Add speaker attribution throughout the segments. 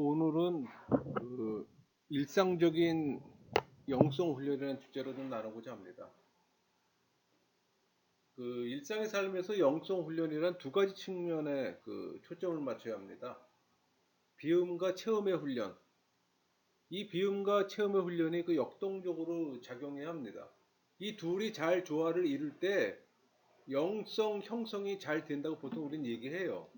Speaker 1: 오늘은 일상적인 영성 훈련이라는 주제로 좀 나누고자 합니다. 일상의 삶에서 영성 훈련이란 두 가지 측면에 초점을 맞춰야 합니다. 비음과 체험의 훈련. 이 비음과 체험의 훈련이 역동적으로 작용해야 합니다. 이 둘이 잘 조화를 이룰 때 영성 형성이 잘 된다고 보통 우리는 얘기해요.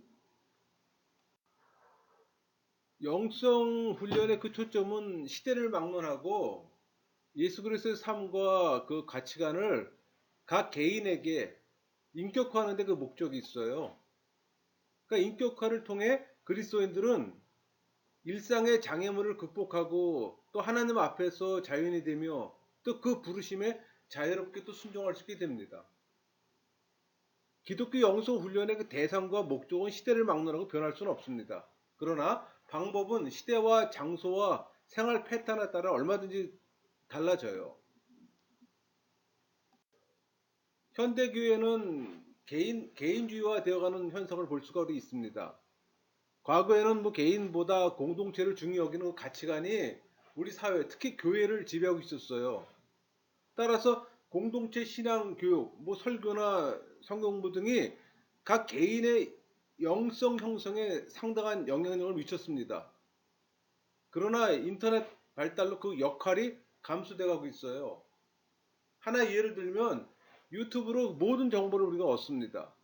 Speaker 1: 영성 훈련의 초점은 시대를 막론하고 예수 그리스도의 삶과 그 가치관을 각 개인에게 인격화하는 데 목적이 있어요. 그러니까 인격화를 통해 그리스도인들은 일상의 장애물을 극복하고 또 하나님 앞에서 자연이 되며 또 그 부르심에 자유롭게 또 순종할 수 있게 됩니다. 기독교 영성 훈련의 대상과 목적은 시대를 막론하고 변할 수는 없습니다. 그러나 방법은 시대와 장소와 생활 패턴에 따라 얼마든지 달라져요. 현대교회는 개인주의화 되어가는 현상을 볼 수가 있습니다. 과거에는 개인보다 공동체를 중요히 여기는 가치관이 우리 사회, 특히 교회를 지배하고 있었어요. 따라서 공동체 신앙 교육, 설교나 성경부 등이 각 개인의 영성 형성에 상당한 영향력을 미쳤습니다. 그러나 인터넷 발달로 그 역할이 감소돼 가고 있어요. 하나 예를 들면 유튜브로 모든 정보를 우리가 얻습니다.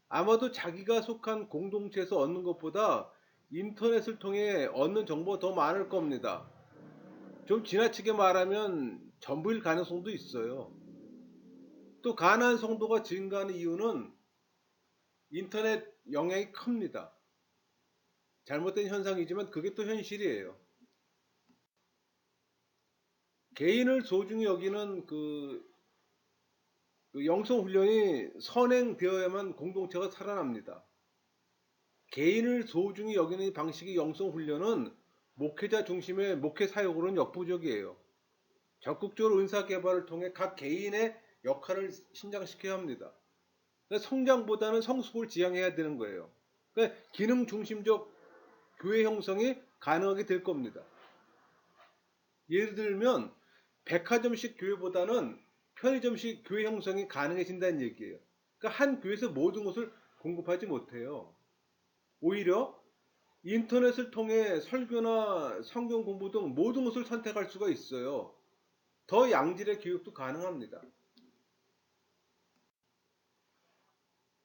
Speaker 1: 아마도 자기가 속한 공동체에서 얻는 것보다 인터넷을 통해 얻는 정보가 더 많을 겁니다. 좀 지나치게 말하면 전부일 가능성도 있어요. 또 가난한 성도가 증가하는 이유는 인터넷 영향이 큽니다. 잘못된 현상이지만 그게 또 현실이에요. 개인을 소중히 여기는 영성 훈련이 선행되어야만 공동체가 살아납니다. 개인을 소중히 여기는 방식의 영성 훈련은 목회자 중심의 목회 사역으로는 역부족이에요. 적극적으로 은사 개발을 통해 각 개인의 역할을 신장시켜야 합니다. 그러니까 성장보다는 성숙을 지향해야 되는 거예요. 그러니까 기능 중심적 교회 형성이 가능하게 될 겁니다. 예를 들면 백화점식 교회보다는 편의점식 교회 형성이 가능해진다는 얘기예요. 그러니까 한 교회에서 모든 것을 공급하지 못해요. 오히려 인터넷을 통해 설교나 성경 공부 등 모든 것을 선택할 수가 있어요. 더 양질의 교육도 가능합니다.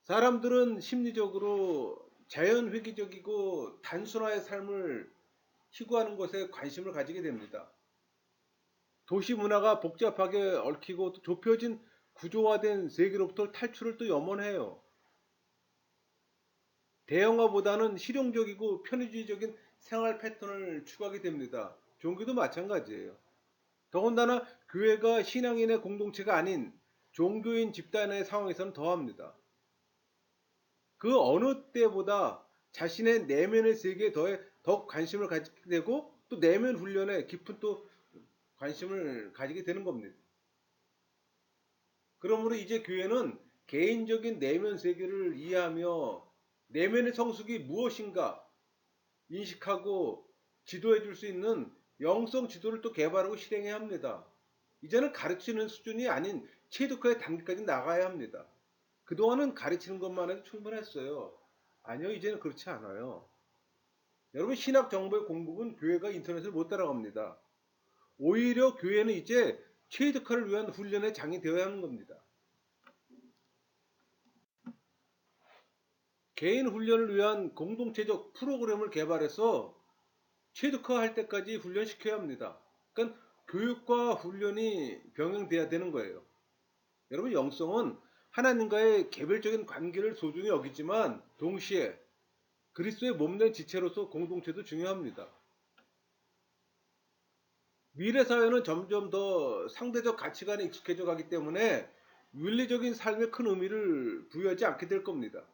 Speaker 1: 사람들은 심리적으로 자연회귀적이고 단순화의 삶을 희구하는 것에 관심을 가지게 됩니다. 도시 문화가 복잡하게 얽히고 또 좁혀진 구조화된 세계로부터 탈출을 또 염원해요. 대형화보다는 실용적이고 편의주의적인 생활 패턴을 추구하게 됩니다. 종교도 마찬가지예요. 더군다나 교회가 신앙인의 공동체가 아닌 종교인 집단의 상황에서는 더합니다. 그 어느 때보다 자신의 내면의 세계에 더 관심을 가지게 되고 또 내면 훈련에 깊은 또 관심을 가지게 되는 겁니다. 그러므로 이제 교회는 개인적인 내면 세계를 이해하며 내면의 성숙이 무엇인가 인식하고 지도해 줄 수 있는 영성 지도를 또 개발하고 실행해야 합니다. 이제는 가르치는 수준이 아닌 체득화의 단계까지 나가야 합니다. 그동안은 가르치는 것만 해도 충분했어요. 아니요, 이제는 그렇지 않아요. 여러분, 신학 정보의 공급은 교회가 인터넷을 못 따라갑니다. 오히려 교회는 이제 체득화를 위한 훈련의 장이 되어야 하는 겁니다. 개인 훈련을 위한 공동체적 프로그램을 개발해서 체득화할 때까지 훈련시켜야 합니다. 그러니까 교육과 훈련이 병행돼야 되는 거예요. 여러분, 영성은 하나님과의 개별적인 관계를 소중히 여기지만 동시에 그리스도의 몸된 지체로서 공동체도 중요합니다. 미래 사회는 점점 더 상대적 가치관에 익숙해져 가기 때문에 윤리적인 삶에 큰 의미를 부여하지 않게 될 겁니다.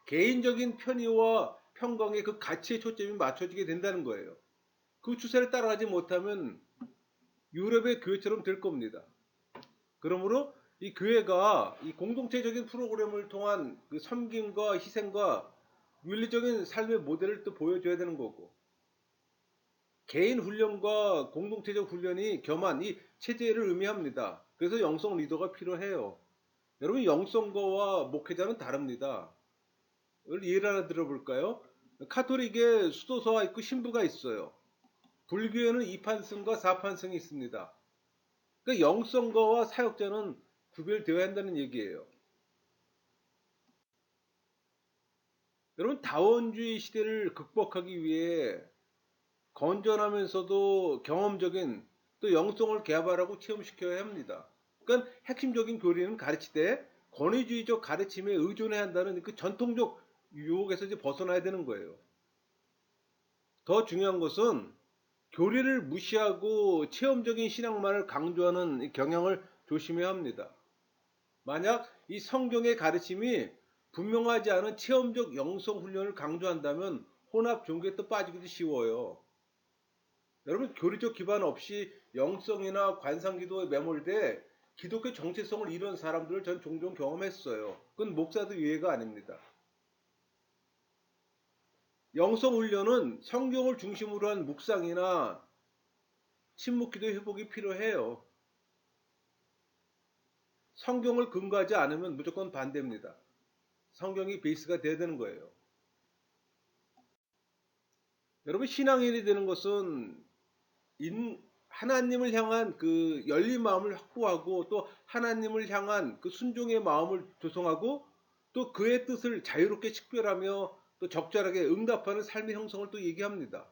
Speaker 1: 개인적인 편의와 평강의 그 가치의 초점이 맞춰지게 된다는 거예요. 그 추세를 따라가지 못하면 유럽의 교회처럼 될 겁니다. 그러므로 이 교회가 이 공동체적인 프로그램을 통한 섬김과 희생과 윤리적인 삶의 모델을 또 보여줘야 되는 거고, 개인 훈련과 공동체적 훈련이 겸한 이 체제를 의미합니다. 그래서 영성 리더가 필요해요. 여러분 영성거와 목회자는 다릅니다. 예를 하나 들어볼까요? 카톨릭에 수도서가 있고 신부가 있어요. 불교에는 2판승과 4판승이 있습니다. 그러니까 영성거와 사역자는 구별되어야 한다는 얘기예요. 여러분 다원주의 시대를 극복하기 위해 건전하면서도 경험적인 또 영성을 개발하고 체험시켜야 합니다. 그러니까 핵심적인 교리는 가르치되 권위주의적 가르침에 의존해야 한다는 그 전통적 유혹에서 이제 벗어나야 되는 거예요. 더 중요한 것은 교리를 무시하고 체험적인 신앙만을 강조하는 경향을 조심해야 합니다. 만약 이 성경의 가르침이 분명하지 않은 체험적 영성 훈련을 강조한다면 혼합 종교에 또 빠지기도 쉬워요. 여러분 교리적 기반 없이 영성이나 관상기도에 매몰돼 기독교 정체성을 잃은 사람들을 전 종종 경험했어요. 그건 목사도 예외가 아닙니다. 영성훈련은 성경을 중심으로 한 묵상이나 침묵기도 회복이 필요해요. 성경을 근거하지 않으면 무조건 반대입니다. 성경이 베이스가 돼야 되는 거예요. 여러분 신앙인이 되는 것은 하나님을 향한 그 열린 마음을 확보하고 또 하나님을 향한 그 순종의 마음을 조성하고 또 그의 뜻을 자유롭게 식별하며 또 적절하게 응답하는 삶의 형성을 또 얘기합니다.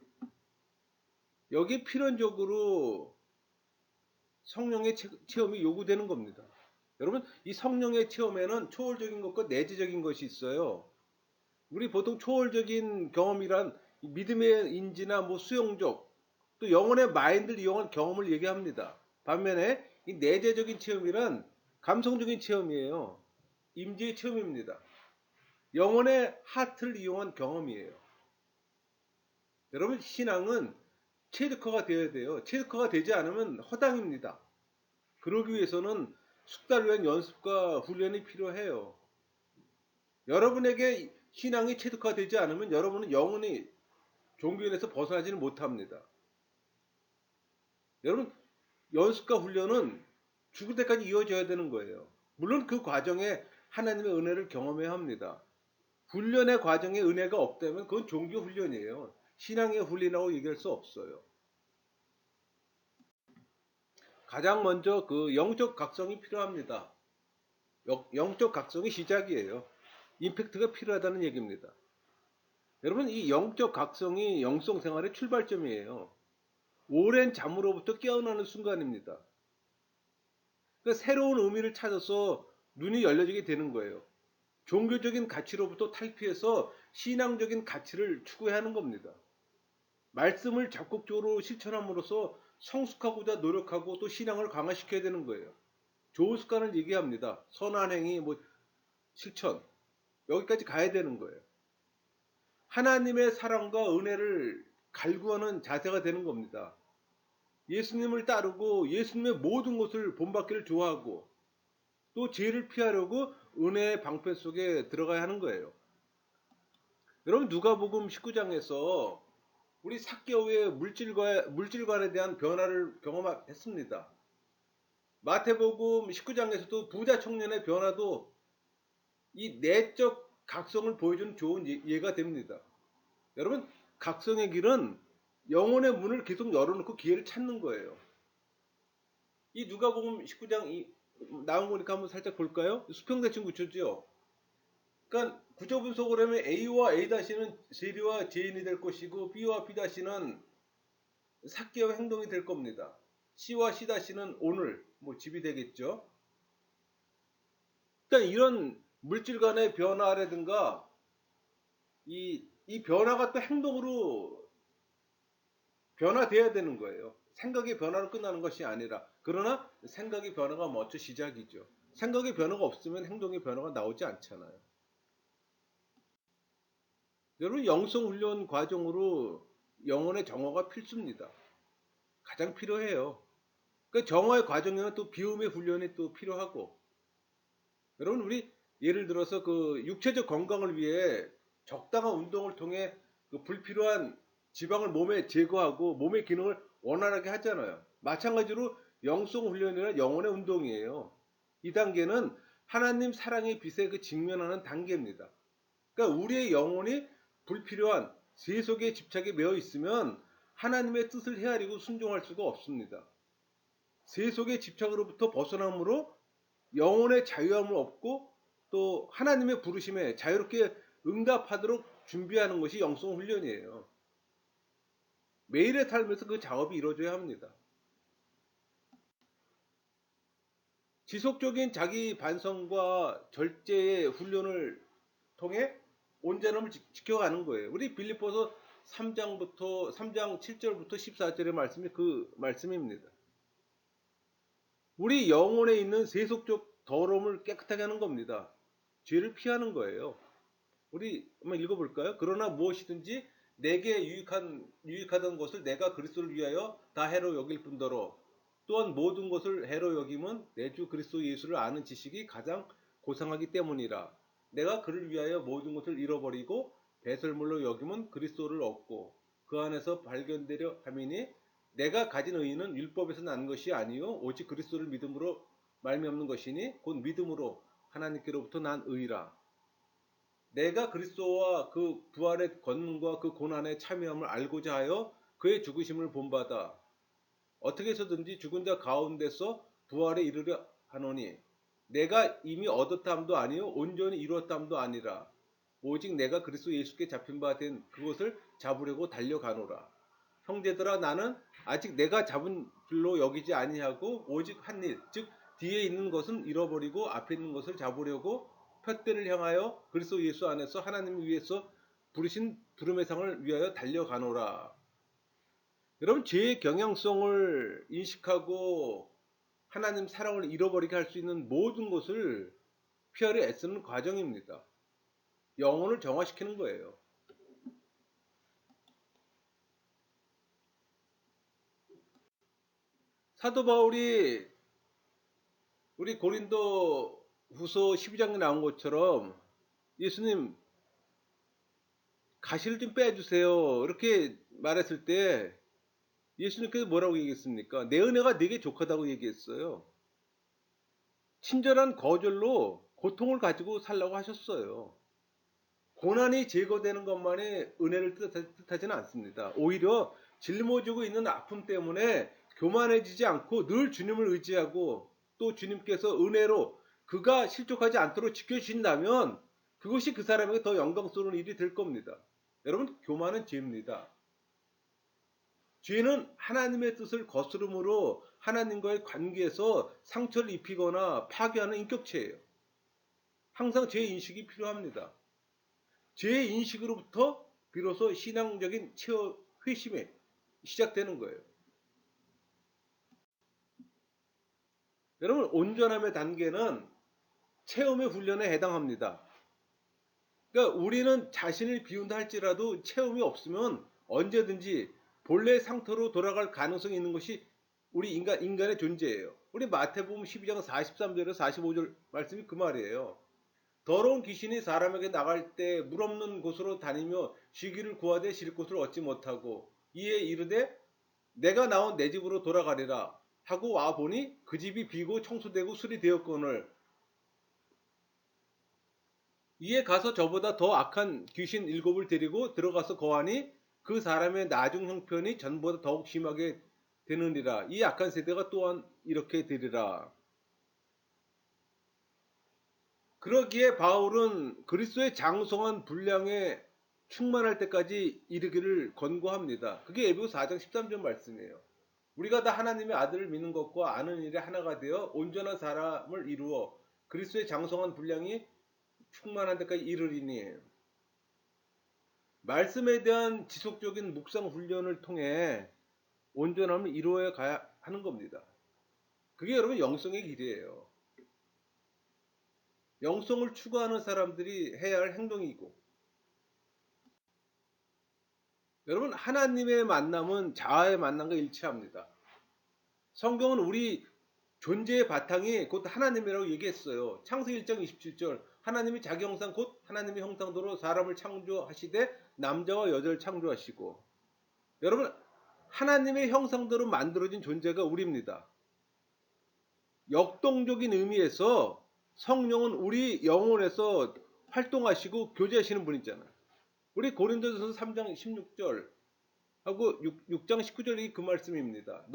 Speaker 1: 여기에 필연적으로 성령의 체험이 요구되는 겁니다. 여러분 이 성령의 체험에는 초월적인 것과 내재적인 것이 있어요. 우리 보통 초월적인 경험이란 믿음의 인지나 뭐 수용적 또 영혼의 마인드를 이용한 경험을 얘기합니다. 반면에 이 내재적인 체험이란 감성적인 체험이에요. 임재의 체험입니다. 영혼의 하트를 이용한 경험이에요. 여러분 신앙은 체득화가 되어야 돼요. 체득화가 되지 않으면 허당입니다. 그러기 위해서는 숙달된 연습과 훈련이 필요해요. 여러분에게 신앙이 체득화되지 않으면 여러분은 영원히 종교인에서 벗어나지는 못합니다. 여러분 연습과 훈련은 죽을 때까지 이어져야 되는 거예요. 물론 그 과정에 하나님의 은혜를 경험해야 합니다. 훈련의 과정에 은혜가 없다면 그건 종교 훈련이에요. 신앙의 훈련이라고 얘기할 수 없어요. 가장 먼저 그 영적 각성이 필요합니다. 영적 각성이 시작이에요. 임팩트가 필요하다는 얘기입니다. 여러분 이 영적 각성이 영성 생활의 출발점이에요. 오랜 잠으로부터 깨어나는 순간입니다. 그러니까 새로운 의미를 찾아서 눈이 열려지게 되는 거예요. 종교적인 가치로부터 탈피해서 신앙적인 가치를 추구해야 하는 겁니다. 말씀을 적극적으로 실천함으로써 성숙하고자 노력하고 또 신앙을 강화시켜야 되는 거예요. 좋은 습관을 얘기합니다. 선한 행위, 뭐 실천 여기까지 가야 되는 거예요. 하나님의 사랑과 은혜를 갈구하는 자세가 되는 겁니다. 예수님을 따르고 예수님의 모든 것을 본받기를 좋아하고 또 죄를 피하려고 은혜의 방패 속에 들어가야 하는 거예요. 여러분 누가복음 19장에서 우리 삭개오의 물질관에 대한 변화를 경험했습니다. 마태복음 19장에서도 부자 청년의 변화도 이 내적 각성을 보여주는 좋은 예가 됩니다. 여러분 각성의 길은 영혼의 문을 계속 열어놓고 기회를 찾는 거예요. 이 누가복음 19장 나온 거니까 한번 살짝 볼까요? 수평대칭 구조죠. 그러니까 구조 분석을 하면 A와 A-는 세리와 제인이 될 것이고 B와 B-는 삭개와 행동이 될 겁니다. C와 C-는 오늘 뭐 집이 되겠죠. 그러니까 이런 물질 간의 변화라든가 이 변화가 또 행동으로 변화돼야 되는 거예요. 생각의 변화로 끝나는 것이 아니라 그러나 생각의 변화가 먼저 시작이죠. 생각의 변화가 없으면 행동의 변화가 나오지 않잖아요. 여러분 영성 훈련 과정으로 영혼의 정화가 필수입니다. 가장 필요해요. 그 정화의 과정에는 또 비움의 훈련이 또 필요하고 여러분 우리 예를 들어서 그 육체적 건강을 위해 적당한 운동을 통해 그 불필요한 지방을 몸에 제거하고 몸의 기능을 원활하게 하잖아요. 마찬가지로 영성 훈련이란 영혼의 운동이에요. 이 단계는 하나님 사랑의 빛에 그 직면하는 단계입니다. 그러니까 우리의 영혼이 불필요한 세속의 집착에 매여 있으면 하나님의 뜻을 헤아리고 순종할 수가 없습니다. 세속의 집착으로부터 벗어남으로 영혼의 자유함을 얻고 또 하나님의 부르심에 자유롭게 응답하도록 준비하는 것이 영성 훈련이에요. 매일의 삶에서 그 작업이 이루어져야 합니다. 지속적인 자기 반성과 절제의 훈련을 통해 온전함을 지켜가는 거예요. 우리 빌립보서 3장 7절부터 14절의 말씀이 그 말씀입니다. 우리 영혼에 있는 세속적 더러움을 깨끗하게 하는 겁니다. 죄를 피하는 거예요. 우리 한번 읽어볼까요? 그러나 무엇이든지 내게 유익하던 것을 내가 그리스도를 위하여 다 해로 여길 뿐더러 또한 모든 것을 해로 여김은 내 주 그리스도 예수를 아는 지식이 가장 고상하기 때문이라. 내가 그를 위하여 모든 것을 잃어버리고 배설물로 여김은 그리스도를 얻고 그 안에서 발견되려 함이니 내가 가진 의의는 율법에서 난 것이 아니요 오직 그리스도를 믿음으로 말미암는 것이니 곧 믿음으로 하나님께로부터 난 의라. 내가 그리스도와 그 부활의 권능과 그 고난의 참여함을 알고자 하여 그의 죽으심을 본받아 어떻게 해서든지 죽은 자 가운데서 부활에 이르려 하노니 내가 이미 얻었다함도 아니요 온전히 이루었다함도 아니라 오직 내가 그리스도 예수께 잡힌 바 된 그것을 잡으려고 달려가노라. 형제들아 나는 아직 내가 잡은 줄로 여기지 아니하고 오직 한 일, 즉 뒤에 있는 것은 잃어버리고 앞에 있는 것을 잡으려고 푯대를 향하여 그리스도 예수 안에서 하나님을 위해서 부르신 부름의 상을 위하여 달려가노라. 여러분 죄의 경향성을 인식하고 하나님 사랑을 잃어버리게 할 수 있는 모든 것을 피하려 애쓰는 과정입니다. 영혼을 정화시키는 거예요. 사도 바울이 우리 고린도 후서 12장에 나온 것처럼 예수님 가시를 좀 빼주세요. 이렇게 말했을 때 예수님께서 뭐라고 얘기했습니까? 내 은혜가 네게 족하다고 얘기했어요. 친절한 거절로 고통을 가지고 살라고 하셨어요. 고난이 제거되는 것만이 은혜를 뜻하지는 않습니다. 오히려 짊어지고 있는 아픔 때문에 교만해지지 않고 늘 주님을 의지하고 또 주님께서 은혜로 그가 실족하지 않도록 지켜주신다면 그것이 그 사람에게 더 영광스러운 일이 될 겁니다. 여러분, 교만은 죄입니다. 죄는 하나님의 뜻을 거스름으로 하나님과의 관계에서 상처를 입히거나 파괴하는 인격체예요. 항상 죄 인식이 필요합니다. 죄 인식으로부터 비로소 신앙적인 회심이 시작되는 거예요. 여러분, 온전함의 단계는 체험의 훈련에 해당합니다. 그러니까 우리는 자신을 비운다 할지라도 체험이 없으면 언제든지 본래 상태로 돌아갈 가능성이 있는 것이 우리 인간의 존재예요. 우리 마태복음 12장 43절에서 45절 말씀이 그 말이에요. 더러운 귀신이 사람에게 나갈 때 물 없는 곳으로 다니며 쉬기를 구하되 쉴 곳을 얻지 못하고 이에 이르되 내가 나온 내 집으로 돌아가리라 하고 와 보니 그 집이 비고 청소되고 수리되었거늘 이에 가서 저보다 더 악한 귀신 7을 데리고 들어가서 거하니 그 사람의 나중 형편이 전보다 더욱 심하게 되느니라. 이 악한 세대가 또한 이렇게 되리라. 그러기에 바울은 그리스도의 장성한 분량에 충만할 때까지 이르기를 권고합니다. 그게 에베소 4장 13절 말씀이에요. 우리가 다 하나님의 아들을 믿는 것과 아는 일에 하나가 되어 온전한 사람을 이루어 그리스도의 장성한 분량이 충만한 데까지 이르리니 말씀에 대한 지속적인 묵상 훈련을 통해 온전함을 이루어야 가야 하는 겁니다. 그게 여러분 영성의 길이에요. 영성을 추구하는 사람들이 해야 할 행동이고 여러분 하나님의 만남은 자아의 만남과 일치합니다. 성경은 우리 존재의 바탕이 곧 하나님이라고 얘기했어요. 창세기 1장 27절 하나님이 자기 형상 곧 하나님의 형상대로 사람을 창조하시되 남자와 여자를 창조하시고 여러분, 하나님의 형상대로 만들어진 존재가 우리입니다. 역동적인 의미에서 성령은 우리 영혼에서 활동하시고 교제하시는 분이잖아요. 우리 고린도전서 3장 16절 하고 6장 19절이 그 말씀입니다.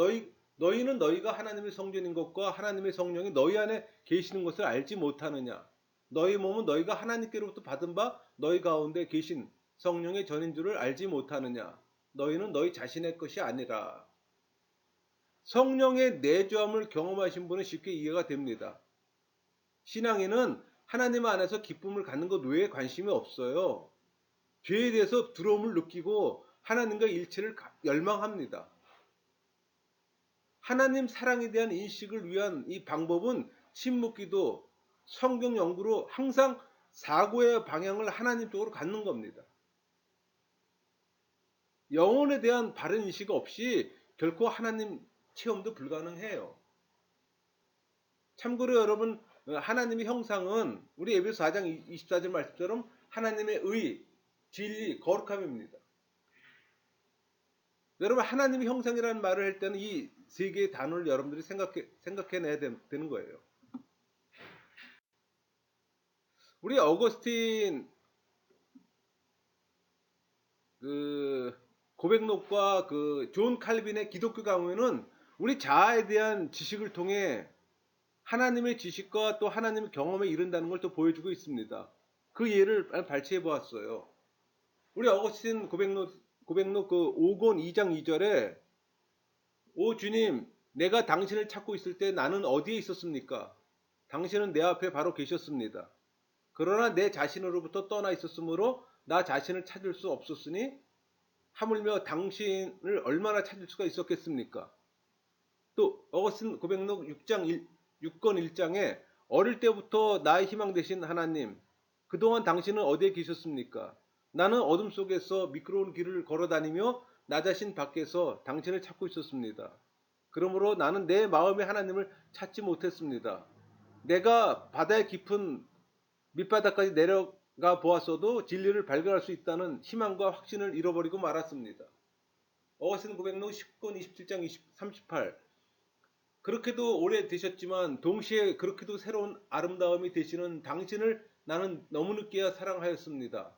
Speaker 1: 너희는 너희가 하나님의 성전인 것과 하나님의 성령이 너희 안에 계시는 것을 알지 못하느냐. 너희 몸은 너희가 하나님께로부터 받은 바 너희 가운데 계신 성령의 전인 줄을 알지 못하느냐. 너희는 너희 자신의 것이 아니라. 성령의 내주함을 경험하신 분은 쉽게 이해가 됩니다. 신앙인은 하나님 안에서 기쁨을 갖는 것 외에 관심이 없어요. 죄에 대해서 두려움을 느끼고 하나님과 일체를 열망합니다. 하나님 사랑에 대한 인식을 위한 이 방법은 침묵기도, 성경 연구로 항상 사고의 방향을 하나님 쪽으로 갖는 겁니다. 영혼에 대한 바른 인식 없이 결코 하나님 체험도 불가능해요. 참고로 여러분, 하나님의 형상은 우리 에베소 4장 24절 말씀처럼 하나님의 의, 진리, 거룩함입니다. 여러분, 하나님의 형상이라는 말을 할 때는 이 세 개의 단어를 여러분들이 생각해내야 되는 거예요. 우리 어거스틴 고백록과 존 칼빈의 기독교 강요는 우리 자아에 대한 지식을 통해 하나님의 지식과 또 하나님의 경험에 이른다는 걸 또 보여주고 있습니다. 그 예를 발췌해 보았어요. 우리 어거스틴 고백록 5권 2장 2절에 오 주님, 내가 당신을 찾고 있을 때 나는 어디에 있었습니까? 당신은 내 앞에 바로 계셨습니다. 그러나 내 자신으로부터 떠나 있었으므로 나 자신을 찾을 수 없었으니 하물며 당신을 얼마나 찾을 수가 있었겠습니까? 또 어거스틴 고백록 6권 1장에 어릴 때부터 나의 희망 되신 하나님, 그동안 당신은 어디에 계셨습니까? 나는 어둠 속에서 미끄러운 길을 걸어다니며 나 자신 밖에서 당신을 찾고 있었습니다. 그러므로 나는 내 마음의 하나님을 찾지 못했습니다. 내가 바다의 깊은 밑바닥까지 내려가 보았어도 진리를 발견할 수 있다는 희망과 확신을 잃어버리고 말았습니다. 어거스틴 고백록 10권 27장 38. 그렇게도 오래 되셨지만 동시에 그렇게도 새로운 아름다움이 되시는 당신을 나는 너무 늦게야 사랑하였습니다.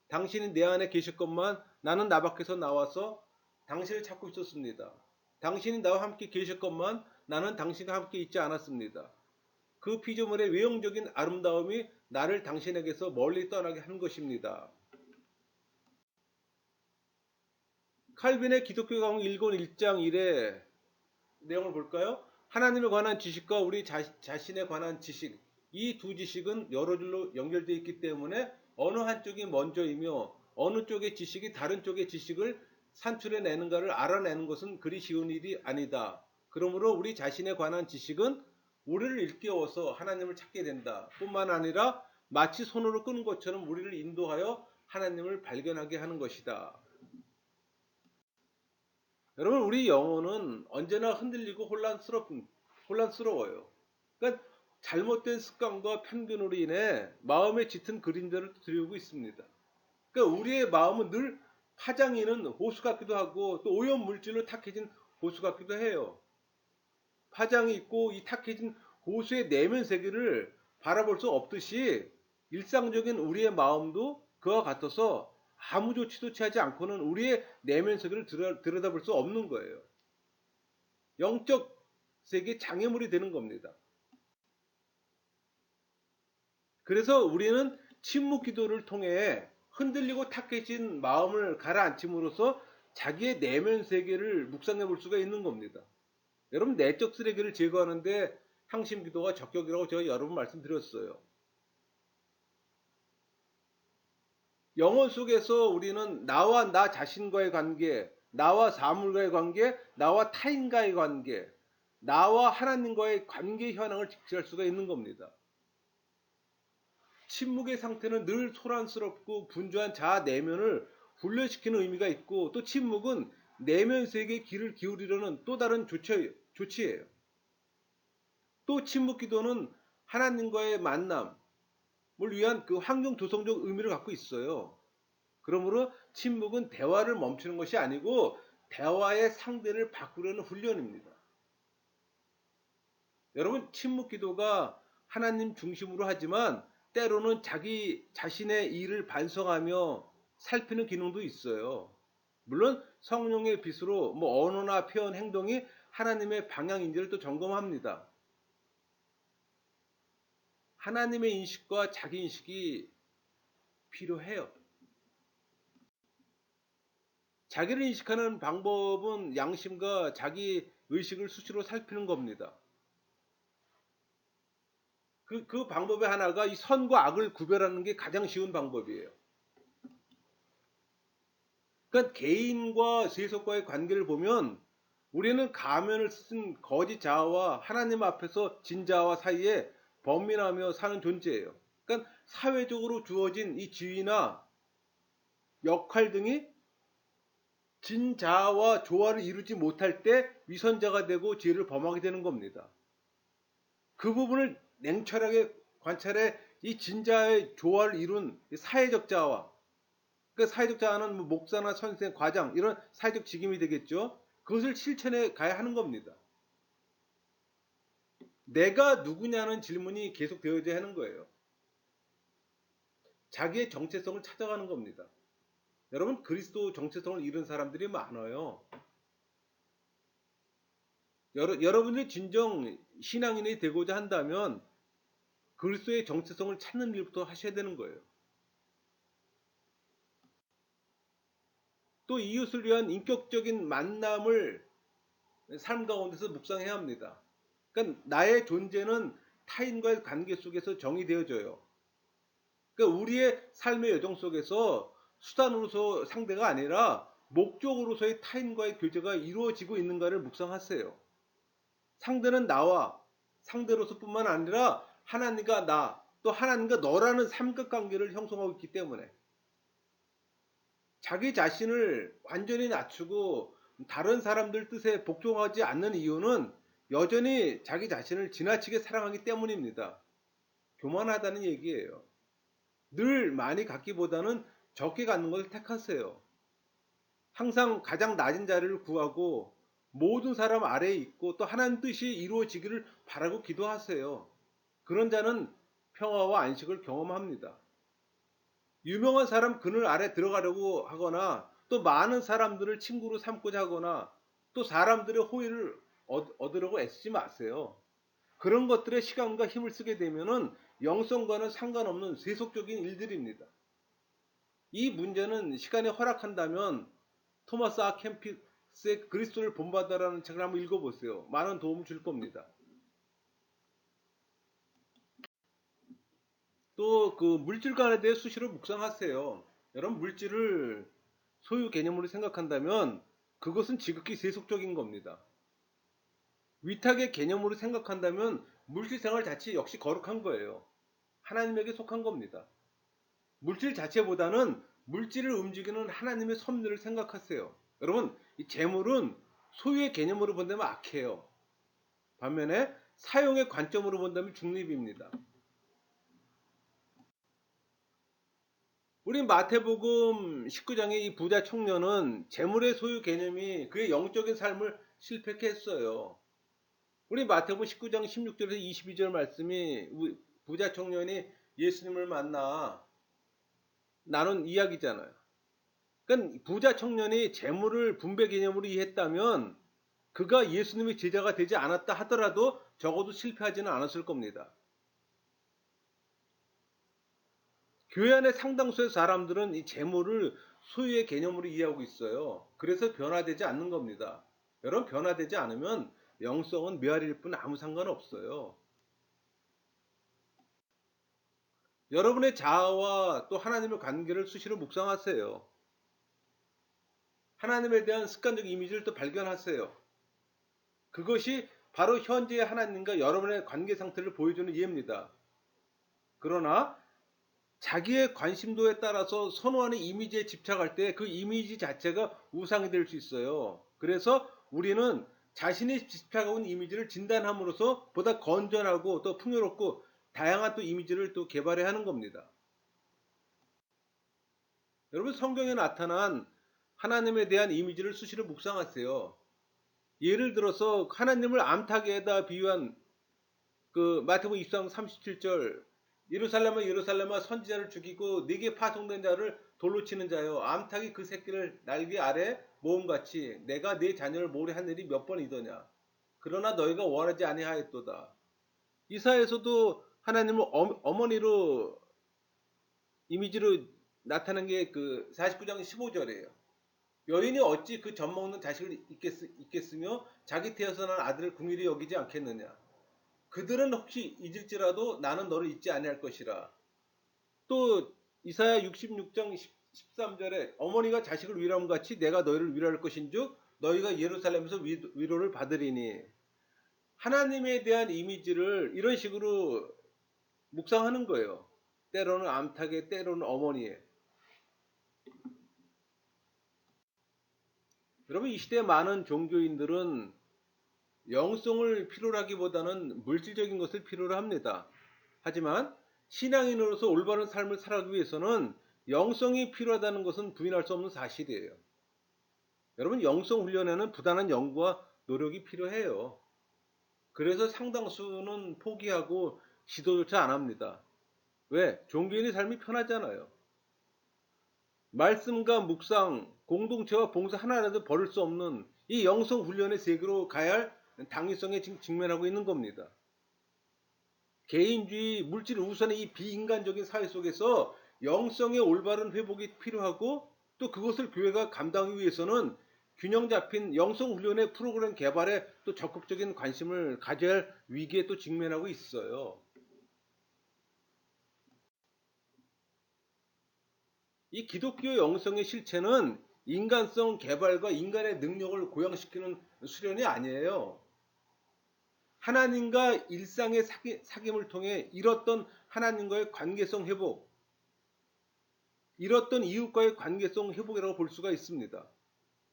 Speaker 1: 당신이 내 안에 계셨건만 나는 나 밖에서 나와서 당신을 찾고 있었습니다. 당신이 나와 함께 계셨건만 나는 당신과 함께 있지 않았습니다. 그 피조물의 외형적인 아름다움이 나를 당신에게서 멀리 떠나게 한 것입니다. 칼빈의 기독교 강론 1권 1장 1의 내용을 볼까요? 하나님에 관한 지식과 우리 자신에 관한 지식, 이 두 지식은 여러 줄로 연결되어 있기 때문에 어느 한쪽이 먼저이며 어느 쪽의 지식이 다른 쪽의 지식을 산출해내는가를 알아내는 것은 그리 쉬운 일이 아니다. 그러므로 우리 자신에 관한 지식은 우리를 일깨워서 하나님을 찾게 된다. 뿐만 아니라 마치 손으로 끄는 것처럼 우리를 인도하여 하나님을 발견하게 하는 것이다. 여러분, 우리 영혼은 언제나 흔들리고 혼란스러워요. 그러니까 잘못된 습관과 편견으로 인해 마음의 짙은 그림자를 드리우고 있습니다. 그러니까 우리의 마음은 늘 파장이는 호수 같기도 하고 또 오염 물질로 탁해진 호수 같기도 해요. 파장이 있고 이 탁해진 호수의 내면 세계를 바라볼 수 없듯이 일상적인 우리의 마음도 그와 같아서 아무 조치도 취하지 않고는 우리의 내면 세계를 들여다볼 수 없는 거예요. 영적 세계 장애물이 되는 겁니다. 그래서 우리는 침묵 기도를 통해 흔들리고 탁해진 마음을 가라앉힘으로써 자기의 내면 세계를 묵상해 볼 수가 있는 겁니다. 여러분, 내적 쓰레기를 제거하는데 향심 기도가 적격이라고 제가 여러 번 말씀드렸어요. 영혼 속에서 우리는 나와 나 자신과의 관계, 나와 사물과의 관계, 나와 타인과의 관계, 나와 하나님과의 관계 현황을 직시할 수가 있는 겁니다. 침묵의 상태는 늘 소란스럽고 분주한 자아 내면을 훈련시키는 의미가 있고, 또 침묵은 내면 세계에 귀를 기울이려는 또 다른 조치예요. 또 침묵 기도는 하나님과의 만남을 위한 그 환경 조성적 의미를 갖고 있어요. 그러므로 침묵은 대화를 멈추는 것이 아니고 대화의 상대를 바꾸려는 훈련입니다. 여러분, 침묵 기도가 하나님 중심으로 하지만 때로는 자기 자신의 일을 반성하며 살피는 기능도 있어요. 물론 성령의 빛으로 언어나 표현, 행동이 하나님의 방향인지를 또 점검합니다. 하나님의 인식과 자기 인식이 필요해요. 자기를 인식하는 방법은 양심과 자기 의식을 수시로 살피는 겁니다. 그 방법의 하나가 이 선과 악을 구별하는 게 가장 쉬운 방법이에요. 그러니까 개인과 세속과의 관계를 보면 우리는 가면을 쓴 거짓 자아와 하나님 앞에서 진자와 사이에 범민하며 사는 존재예요. 그러니까 사회적으로 주어진 이 지위나 역할 등이 진자와 조화를 이루지 못할 때 위선자가 되고 죄를 범하게 되는 겁니다. 그 부분을 냉철하게 관찰해 이 진자의 조화를 이룬 사회적 자아, 그 사회적 자아는 목사나 선생, 과장 이런 사회적 직임이 되겠죠. 그것을 실천해 가야 하는 겁니다. 내가 누구냐는 질문이 계속 되어져야 하는 거예요. 자기의 정체성을 찾아가는 겁니다. 여러분, 그리스도 정체성을 잃은 사람들이 많아요. 여러분이 진정 신앙인이 되고자 한다면 그리스도의 정체성을 찾는 일부터 하셔야 되는 거예요. 또 이웃을 위한 인격적인 만남을 삶 가운데서 묵상해야 합니다. 그러니까 나의 존재는 타인과의 관계 속에서 정의되어져요. 그러니까 우리의 삶의 여정 속에서 수단으로서 상대가 아니라 목적으로서의 타인과의 교제가 이루어지고 있는가를 묵상하세요. 상대는 나와 상대로서뿐만 아니라 하나님과 나, 또 하나님과 너라는 삼각관계를 형성하고 있기 때문에 자기 자신을 완전히 낮추고 다른 사람들 뜻에 복종하지 않는 이유는 여전히 자기 자신을 지나치게 사랑하기 때문입니다. 교만하다는 얘기예요. 늘 많이 갖기보다는 적게 갖는 것을 택하세요. 항상 가장 낮은 자리를 구하고 모든 사람 아래에 있고 또 하나님 뜻이 이루어지기를 바라고 기도하세요. 그런 자는 평화와 안식을 경험합니다. 유명한 사람 그늘 아래 들어가려고 하거나 또 많은 사람들을 친구로 삼고자 하거나 또 사람들의 호의를 얻으려고 애쓰지 마세요. 그런 것들에 시간과 힘을 쓰게 되면은 영성과는 상관없는 세속적인 일들입니다. 이 문제는 시간이 허락한다면 토마스 아 캠피스의 그리스도를 본받아라는 책을 한번 읽어보세요. 많은 도움을 줄 겁니다. 또 그 물질관에 대해 수시로 묵상하세요. 여러분, 물질을 소유 개념으로 생각한다면 그것은 지극히 세속적인 겁니다. 위탁의 개념으로 생각한다면 물질 생활 자체 역시 거룩한 거예요. 하나님에게 속한 겁니다. 물질 자체보다는 물질을 움직이는 하나님의 섭리를 생각하세요. 여러분, 이 재물은 소유의 개념으로 본다면 악해요. 반면에 사용의 관점으로 본다면 중립입니다. 우리 마태복음 19장의 이 부자 청년은 재물의 소유 개념이 그의 영적인 삶을 실패케 했어요. 우리 마태복음 19장 16절에서 22절 말씀이 부자 청년이 예수님을 만나 나눈 이야기잖아요. 그러니까 부자 청년이 재물을 분배 개념으로 이해했다면 그가 예수님의 제자가 되지 않았다 하더라도 적어도 실패하지는 않았을 겁니다. 교회 안의 상당수의 사람들은 이 재물을 소유의 개념으로 이해하고 있어요. 그래서 변화되지 않는 겁니다. 여러분, 변화되지 않으면 영성은 메아리일 뿐 아무 상관없어요. 여러분의 자아와 또 하나님의 관계를 수시로 묵상하세요. 하나님에 대한 습관적 이미지를 또 발견하세요. 그것이 바로 현재의 하나님과 여러분의 관계 상태를 보여주는 이해입니다. 그러나 자기의 관심도에 따라서 선호하는 이미지에 집착할 때 그 이미지 자체가 우상이 될 수 있어요. 그래서 우리는 자신이 집착하고 있는 이미지를 진단함으로써 보다 건전하고 또 풍요롭고 다양한 또 이미지를 또 개발해야 하는 겁니다. 여러분, 성경에 나타난 하나님에 대한 이미지를 수시로 묵상하세요. 예를 들어서 하나님을 암탉에다 비유한 그 마태복음 23장 37절, 예루살렘아 예루살렘아 선지자를 죽이고 네게 파송된 자를 돌로 치는 자여, 암탉이 그 새끼를 날개 아래 모음같이 내가 네 자녀를 모래한 일이 몇 번이더냐. 그러나 너희가 원하지 아니하였도다. 이사야에서도 하나님을 어머니로 이미지로 나타난 게 그 49장 15절이에요. 여인이 어찌 그 젖 먹는 자식을 잊겠으며 자기 태어서 난 아들을 긍휼히 여기지 않겠느냐. 그들은 혹시 잊을지라도 나는 너를 잊지 아니할 것이라. 또 이사야 66장 13절에 어머니가 자식을 위로함 같이 내가 너희를 위로할 것인즉 너희가 예루살렘에서 위로를 받으리니. 하나님에 대한 이미지를 이런 식으로 묵상하는 거예요. 때로는 암탉에 때로는 어머니에. 여러분, 이 시대 많은 종교인들은 영성을 필요로 하기보다는 물질적인 것을 필요로 합니다. 하지만 신앙인으로서 올바른 삶을 살아가기 위해서는 영성이 필요하다는 것은 부인할 수 없는 사실이에요. 여러분, 영성 훈련에는 부단한 연구와 노력이 필요해요. 그래서 상당수는 포기하고 시도조차 안 합니다. 왜? 종교인의 삶이 편하잖아요. 말씀과 묵상, 공동체와 봉사 하나라도 버릴 수 없는 이 영성 훈련의 세계로 가야 할 당위성에 지금 직면하고 있는 겁니다. 개인주의, 물질 우선의 이 비인간적인 사회 속에서 영성의 올바른 회복이 필요하고, 또 그것을 교회가 감당하기 위해서는 균형 잡힌 영성 훈련의 프로그램 개발에 또 적극적인 관심을 가져야 할 위기에 또 직면하고 있어요. 이 기독교 영성의 실체는 인간성 개발과 인간의 능력을 고양시키는 수련이 아니에요. 하나님과 일상의 사귐을 통해 잃었던 하나님과의 관계성 회복, 잃었던 이웃과의 관계성 회복이라고 볼 수가 있습니다.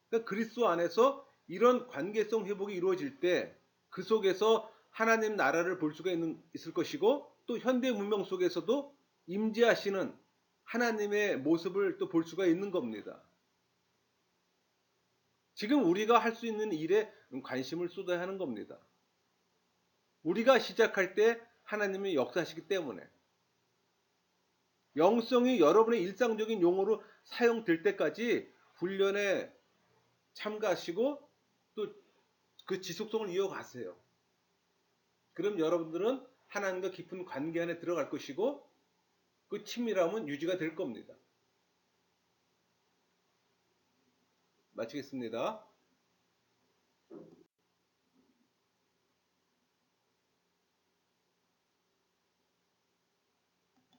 Speaker 1: 그러니까 그리스도 안에서 이런 관계성 회복이 이루어질 때 그 속에서 하나님 나라를 볼 수가 있을 것이고, 또 현대 문명 속에서도 임재하시는 하나님의 모습을 또 볼 수가 있는 겁니다. 지금 우리가 할 수 있는 일에 관심을 쏟아야 하는 겁니다. 우리가 시작할 때 하나님이 역사하시기 때문에, 영성이 여러분의 일상적인 용어로 사용될 때까지 훈련에 참가하시고 또 그 지속성을 이어가세요. 그럼 여러분들은 하나님과 깊은 관계 안에 들어갈 것이고, 그 친밀함은 유지가 될 겁니다. 마치겠습니다.